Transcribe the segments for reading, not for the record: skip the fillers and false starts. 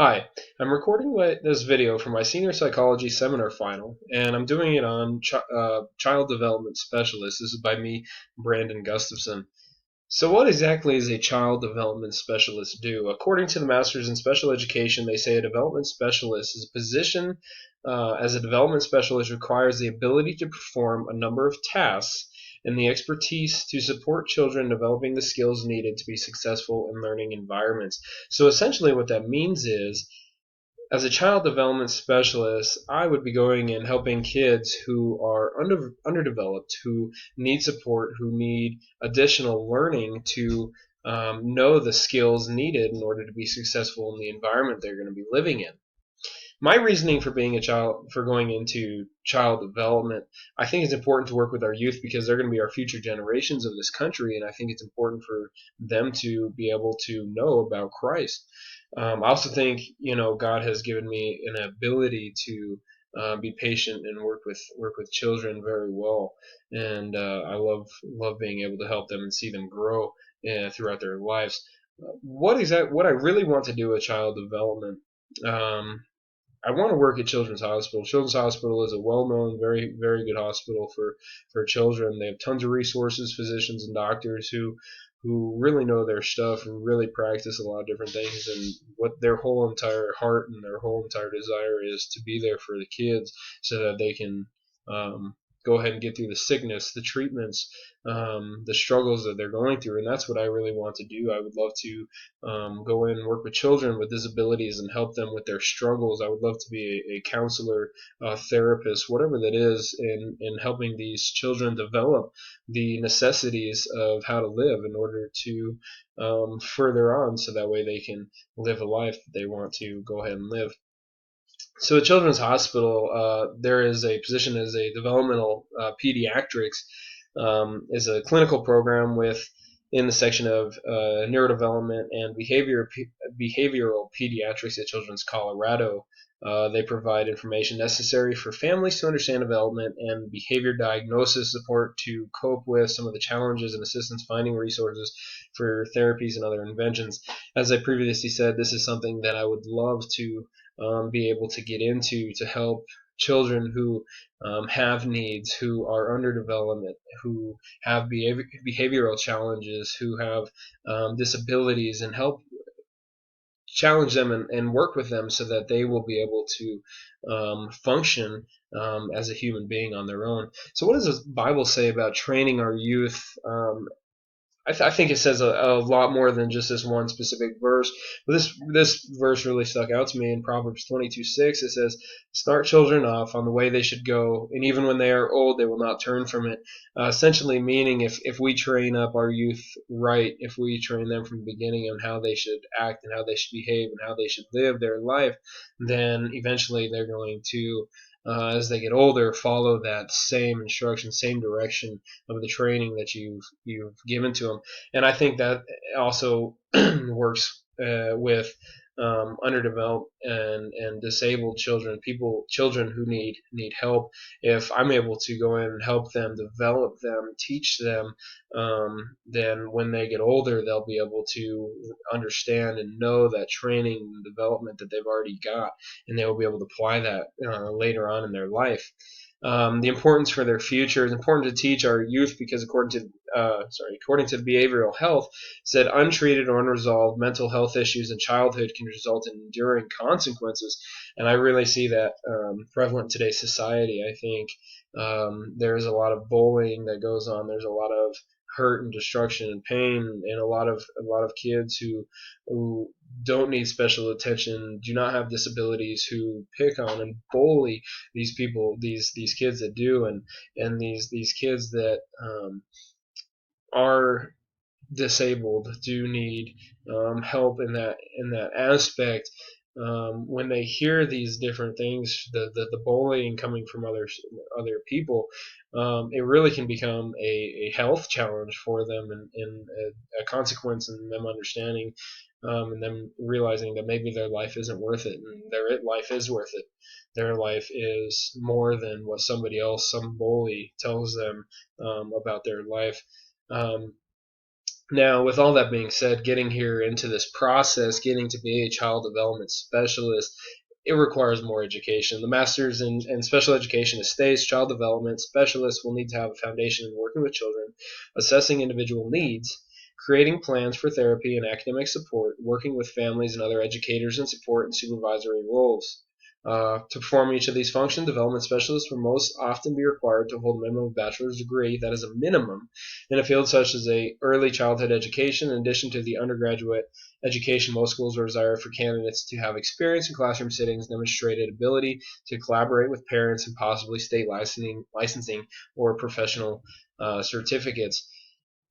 Hi, I'm recording this video for my senior psychology seminar final, and I'm doing it on child development specialist. This is by me, Brandon Gustafson. So, what exactly does a child development specialist do? According to the Masters in Special Education, they say a development specialist is a position as a development specialist requires the ability to perform a number of tasks and the expertise to support children developing the skills needed to be successful in learning environments. So, essentially, what that means is as a child development specialist, I would be going and helping kids who are underdeveloped, who need support, who need additional learning to know the skills needed in order to be successful in the environment they're going to be living in. My reasoning for being a child, for going into child development, I think it's important to work with our youth because they're going to be our future generations of this country, and I think it's important for them to be able to know about Christ. I also think God has given me an ability to be patient and work with children very well, and I love being able to help them and see them grow throughout their lives. What I really want to do with child development? Um, I want to work at Children's Hospital. Children's Hospital is a well-known, very, very good hospital for children. They have tons of resources, physicians and doctors who really know their stuff and really practice a lot of different things. And what their whole entire heart and their whole entire desire is to be there for the kids so that they can go ahead and get through the sickness, the treatments, the struggles that they're going through. And that's what I really want to do. I would love to go in and work with children with disabilities and help them with their struggles. I would love to be a counselor, a therapist, whatever that is, in helping these children develop the necessities of how to live in order to further on so that way they can live a life that they want to go ahead and live. So at Children's Hospital, there is a position as a developmental pediatrics is a clinical program with in the section of neurodevelopment and behavioral pediatrics at Children's Colorado. They provide information necessary for families to understand development and behavior diagnosis support to cope with some of the challenges and assistance finding resources for therapies and other interventions. As I previously said, this is something that I would love to be able to get into to help children who have needs, who are under development, who have behavioral challenges, who have disabilities, and help challenge them and work with them so that they will be able to function as a human being on their own. So, what does the Bible say about training our youth I think it says a lot more than just this one specific verse. But this verse really stuck out to me in Proverbs 22:6. It says, "Start children off on the way they should go, and even when they are old, they will not turn from it." Essentially, meaning if we train up our youth right, if we train them from the beginning on how they should act and how they should behave and how they should live their life, then eventually they're going to as they get older, follow that same instruction, same direction of the training that you've given to them. And I think that also works with underdeveloped and disabled children, children who need help. If I'm able to go in and help them, develop them, teach them, then when they get older, they'll be able to understand and know that training and development that they've already got, and they will be able to apply that later on in their life. The importance for their future is important to teach our youth because according to behavioral health, said untreated or unresolved mental health issues in childhood can result in enduring consequences, and I really see that prevalent in today's society. I think there's a lot of bullying that goes on. There's a lot of hurt and destruction and pain, and a lot of kids who don't need special attention, do not have disabilities, who pick on and bully these people, these kids that do, and these kids that are disabled do need help in that aspect. When they hear these different things, the bullying coming from other people, it really can become a health challenge for them, and a consequence in them understanding and them realizing that maybe their life isn't worth it, and their life is worth it. Their life is more than what somebody else, some bully, tells them about their life. Um, Now, with all that being said, getting here into this process, getting to be a child development specialist, it requires more education. The master's in special education states child development specialists will need to have a foundation in working with children, assessing individual needs, creating plans for therapy and academic support, working with families and other educators in support and supervisory roles. To perform each of these functions, development specialists will most often be required to hold a minimum bachelor's degree, that is a minimum, in a field such as early childhood education. In addition to the undergraduate education, most schools will desire for candidates to have experience in classroom settings, demonstrated ability to collaborate with parents, and possibly state licensing or professional certificates.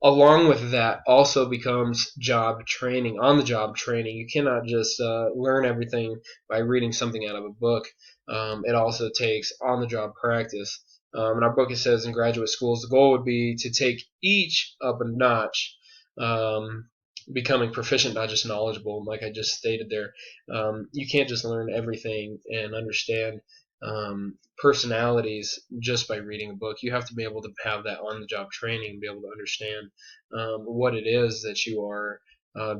Along with that also becomes job training, on the job training. You cannot just learn everything by reading something out of a book. It also takes on the job practice. In our book, it says in graduate schools, the goal would be to take each up a notch, becoming proficient, not just knowledgeable, like I just stated there. You can't just learn everything and understand personalities just by reading a book. You have to be able to have that on the job training and be able to understand what it is that you are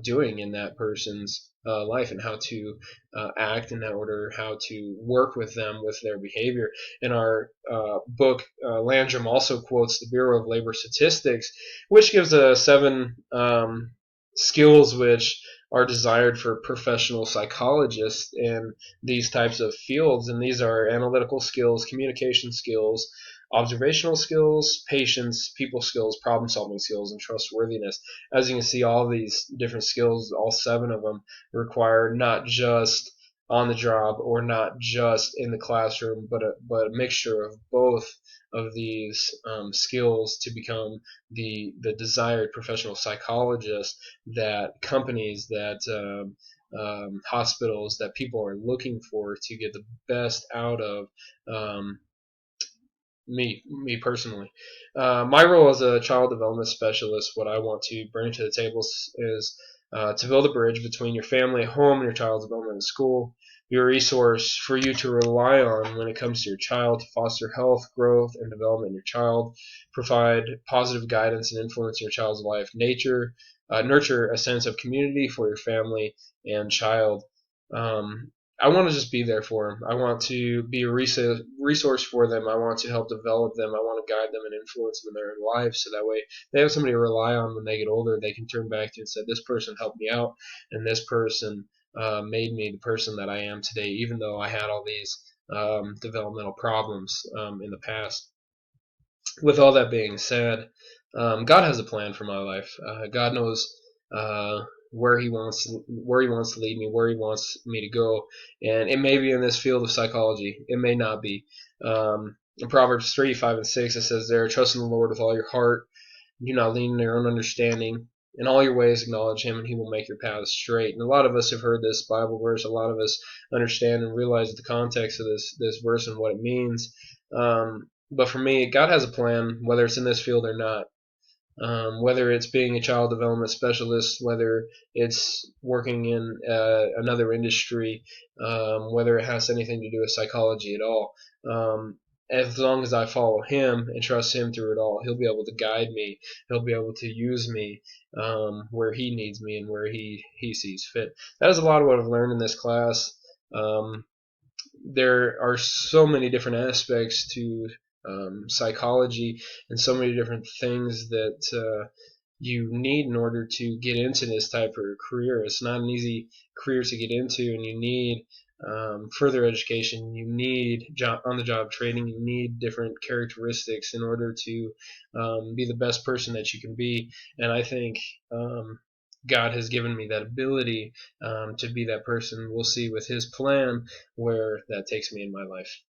doing in that person's life, and how to act in that order, how to work with them with their behavior. In our book, Landrum also quotes the Bureau of Labor Statistics, which gives a seven skills which are desired for professional psychologists in these types of fields. And these are analytical skills, communication skills, observational skills, patience, people skills, problem solving skills, and trustworthiness. As you can see, all these different skills, all seven of them, require not just on the job or not just in the classroom, but a mixture of both of these skills to become the desired professional psychologist that companies, that hospitals, that people are looking for to get the best out of um, me personally. My role as a child development specialist, what I want to bring to the table is to build a bridge between your family at home and your child's development in school. Be a resource for you to rely on when it comes to your child, to foster health, growth, and development in your child. Provide positive guidance and influence in your child's life. Nurture a sense of community for your family and child. Um, I want to just be there for them. I want to be a resource for them. I want to help develop them. I want to guide them and influence them in their lives, so that way they have somebody to rely on when they get older. They can turn back to and say, "This person helped me out, and this person made me the person that I am today, even though I had all these developmental problems in the past." With all that being said, God has a plan for my life. God knows uh, where He wants to lead me, where He wants me to go, and it may be in this field of psychology. It may not be. In Proverbs 3:5 and 6, it says, "There, trust in the Lord with all your heart. Do not lean on your own understanding. In all your ways acknowledge Him, and He will make your paths straight." And a lot of us have heard this Bible verse. A lot of us understand and realize the context of this verse and what it means. But for me, God has a plan, whether it's in this field or not. Whether it's being a child development specialist, whether it's working in another industry, whether it has anything to do with psychology at all. As long as I follow Him and trust Him through it all, He'll be able to guide me. He'll be able to use me where He needs me and where He sees fit. That is a lot of what I've learned in this class. Um, there are so many different aspects to psychology and so many different things that you need in order to get into this type of career. It's not an easy career to get into, and you need further education. You need on-the-job training. You need different characteristics in order to be the best person that you can be. And I think God has given me that ability to be that person. We'll see with His plan where that takes me in my life.